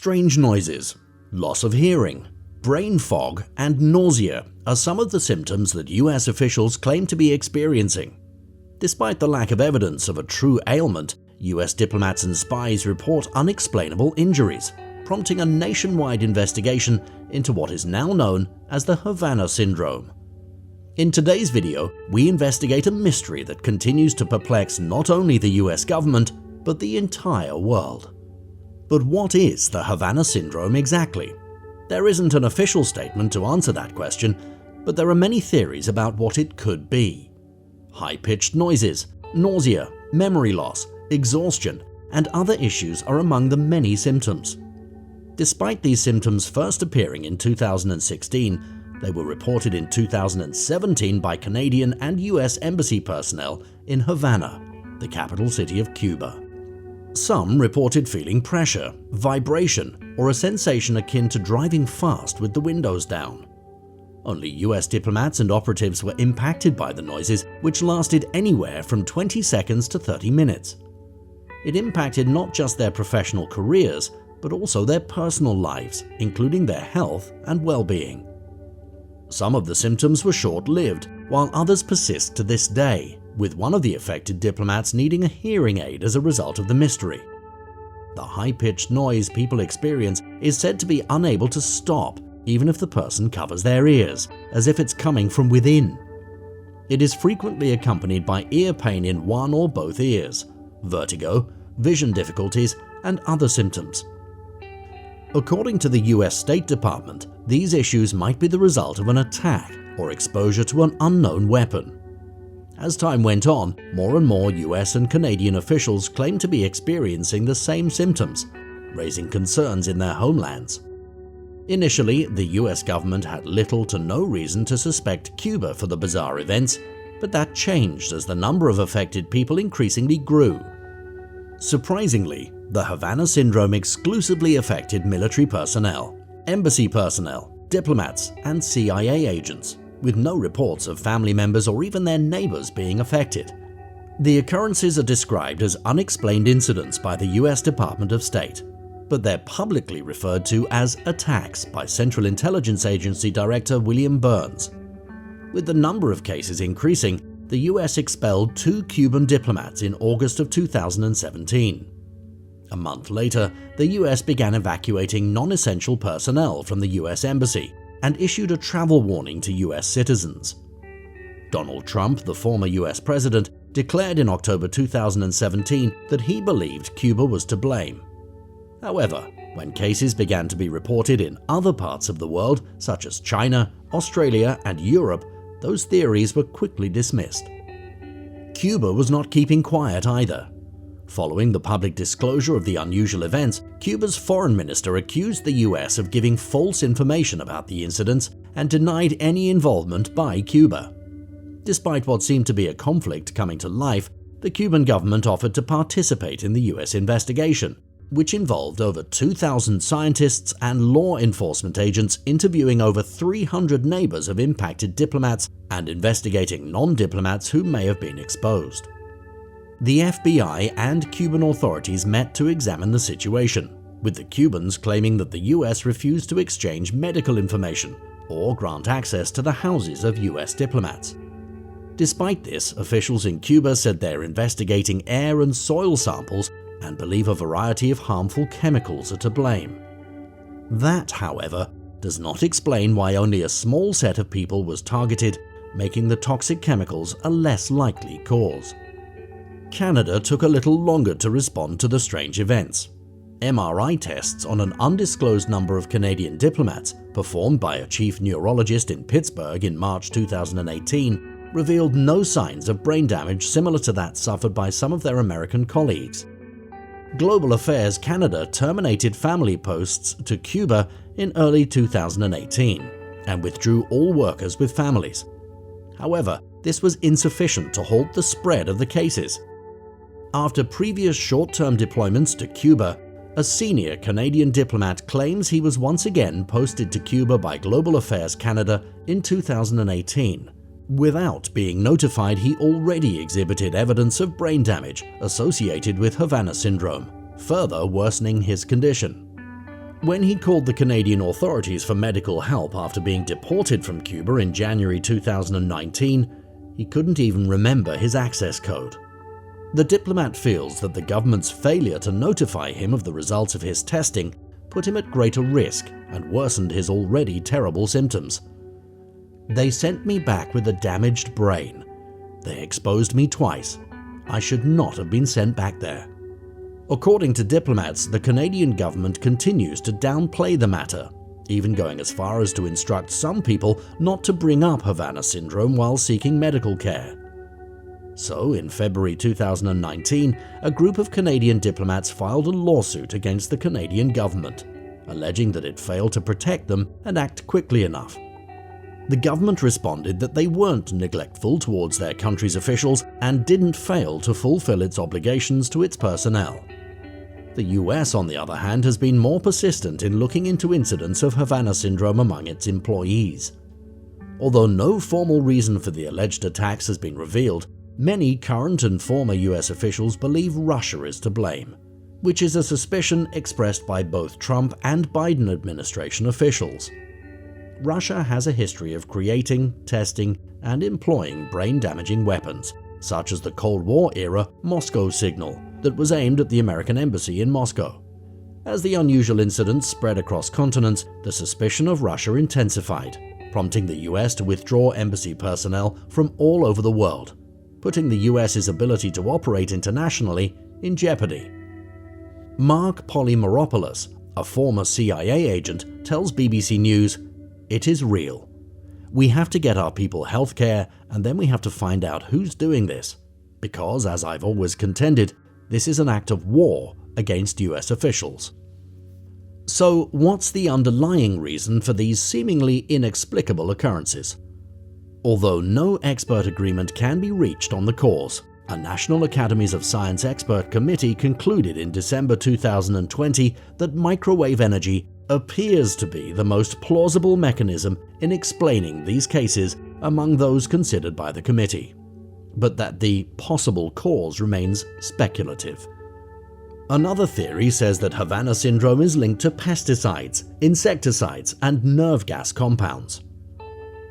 Strange noises, loss of hearing, brain fog, and nausea are some of the symptoms that US officials claim to be experiencing. Despite the lack of evidence of a true ailment, US diplomats and spies report unexplainable injuries, prompting a nationwide investigation into what is now known as the Havana Syndrome. In today's video, we investigate a mystery that continues to perplex not only the US government, but the entire world. But what is the Havana Syndrome exactly? There isn't an official statement to answer that question, but there are many theories about what it could be. High-pitched noises, nausea, memory loss, exhaustion, and other issues are among the many symptoms. Despite these symptoms first appearing in 2016, they were reported in 2017 by Canadian and US embassy personnel in Havana, the capital city of Cuba. Some reported feeling pressure, vibration, or a sensation akin to driving fast with the windows down. Only US diplomats and operatives were impacted by the noises, which lasted anywhere from 20 seconds to 30 minutes. It impacted not just their professional careers, but also their personal lives, including their health and well-being. Some of the symptoms were short-lived, while others persist to this day, with one of the affected diplomats needing a hearing aid as a result of the mystery. The high-pitched noise people experience is said to be unable to stop even if the person covers their ears, as if it's coming from within. It is frequently accompanied by ear pain in one or both ears, vertigo, vision difficulties, and other symptoms. According to the US State Department, these issues might be the result of an attack or exposure to an unknown weapon. As time went on, more and more US and Canadian officials claimed to be experiencing the same symptoms, raising concerns in their homelands. Initially, the US government had little to no reason to suspect Cuba for the bizarre events, but that changed as the number of affected people increasingly grew. Surprisingly, the Havana Syndrome exclusively affected military personnel, embassy personnel, diplomats, and CIA agents, with no reports of family members or even their neighbors being affected. The occurrences are described as unexplained incidents by the US Department of State, but they're publicly referred to as attacks by Central Intelligence Agency Director William Burns. With the number of cases increasing, the US expelled 2 Cuban diplomats in August of 2017. A month later, the US began evacuating non-essential personnel from the US Embassy and issued a travel warning to US citizens. Donald Trump, the former US president, declared in October 2017 that he believed Cuba was to blame. However, when cases began to be reported in other parts of the world, such as China, Australia, and Europe, those theories were quickly dismissed. Cuba was not keeping quiet either. Following the public disclosure of the unusual events, Cuba's foreign minister accused the US of giving false information about the incidents and denied any involvement by Cuba. Despite what seemed to be a conflict coming to life, the Cuban government offered to participate in the US investigation, which involved over 2,000 scientists and law enforcement agents interviewing over 300 neighbors of impacted diplomats and investigating non-diplomats who may have been exposed. The FBI and Cuban authorities met to examine the situation, with the Cubans claiming that the US refused to exchange medical information or grant access to the houses of US diplomats. Despite this, officials in Cuba said they're investigating air and soil samples and believe a variety of harmful chemicals are to blame. That, however, does not explain why only a small set of people was targeted, making the toxic chemicals a less likely cause. Canada took a little longer to respond to the strange events. MRI tests on an undisclosed number of Canadian diplomats, performed by a chief neurologist in Pittsburgh in March 2018, revealed no signs of brain damage similar to that suffered by some of their American colleagues. Global Affairs Canada terminated family posts to Cuba in early 2018 and withdrew all workers with families. However, this was insufficient to halt the spread of the cases. After previous short-term deployments to Cuba, a senior Canadian diplomat claims he was once again posted to Cuba by Global Affairs Canada in 2018, without being notified he already exhibited evidence of brain damage associated with Havana Syndrome, further worsening his condition. When he called the Canadian authorities for medical help after being deported from Cuba in January 2019, he couldn't even remember his access code. The diplomat feels that the government's failure to notify him of the results of his testing put him at greater risk and worsened his already terrible symptoms. "They sent me back with a damaged brain. They exposed me twice. I should not have been sent back there." According to diplomats, the Canadian government continues to downplay the matter, even going as far as to instruct some people not to bring up Havana Syndrome while seeking medical care. So, in February 2019, a group of Canadian diplomats filed a lawsuit against the Canadian government, alleging that it failed to protect them and act quickly enough. The government responded that they weren't neglectful towards their country's officials and didn't fail to fulfill its obligations to its personnel. The US, on the other hand, has been more persistent in looking into incidents of Havana Syndrome among its employees. Although no formal reason for the alleged attacks has been revealed, many current and former US officials believe Russia is to blame, which is a suspicion expressed by both Trump and Biden administration officials. Russia has a history of creating, testing, and employing brain-damaging weapons, such as the Cold War-era Moscow signal that was aimed at the American embassy in Moscow. As the unusual incidents spread across continents, the suspicion of Russia intensified, prompting the US to withdraw embassy personnel from all over the world, putting the US's ability to operate internationally in jeopardy. Mark Polymeropoulos, a former CIA agent, tells BBC News, "It is real. We have to get our people health care, and then we have to find out who's doing this. Because, as I've always contended, this is an act of war against US officials." So, what's the underlying reason for these seemingly inexplicable occurrences? Although no expert agreement can be reached on the cause, a National Academies of Science expert committee concluded in December 2020 that microwave energy appears to be the most plausible mechanism in explaining these cases among those considered by the committee, but that the possible cause remains speculative. Another theory says that Havana Syndrome is linked to pesticides, insecticides, and nerve gas compounds.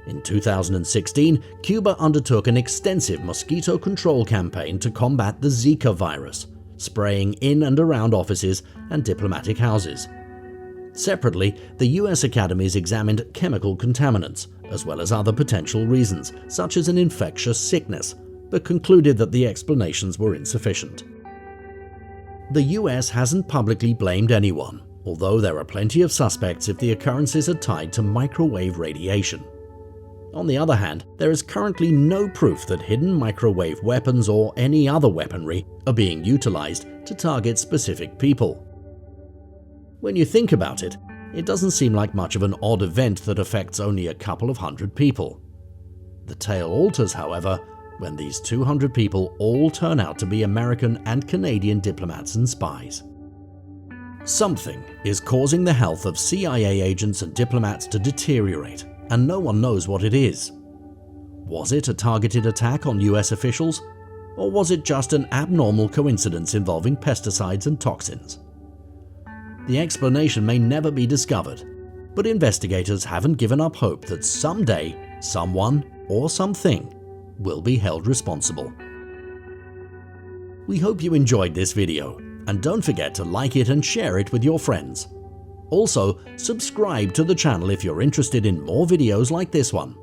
In 2016, Cuba undertook an extensive mosquito control campaign to combat the Zika virus, spraying in and around offices and diplomatic houses. Separately, the US academies examined chemical contaminants, as well as other potential reasons, such as an infectious sickness, but concluded that the explanations were insufficient. The US hasn't publicly blamed anyone, although there are plenty of suspects if the occurrences are tied to microwave radiation. On the other hand, there is currently no proof that hidden microwave weapons or any other weaponry are being utilized to target specific people. When you think about it, it doesn't seem like much of an odd event that affects only a couple of hundred people. The tale alters, however, when these 200 people all turn out to be American and Canadian diplomats and spies. Something is causing the health of CIA agents and diplomats to deteriorate, and no one knows what it is. Was it a targeted attack on US officials? Or was it just an abnormal coincidence involving pesticides and toxins? The explanation may never be discovered, but investigators haven't given up hope that someday, someone or something will be held responsible. We hope you enjoyed this video, and don't forget to like it and share it with your friends. Also, subscribe to the channel if you're interested in more videos like this one.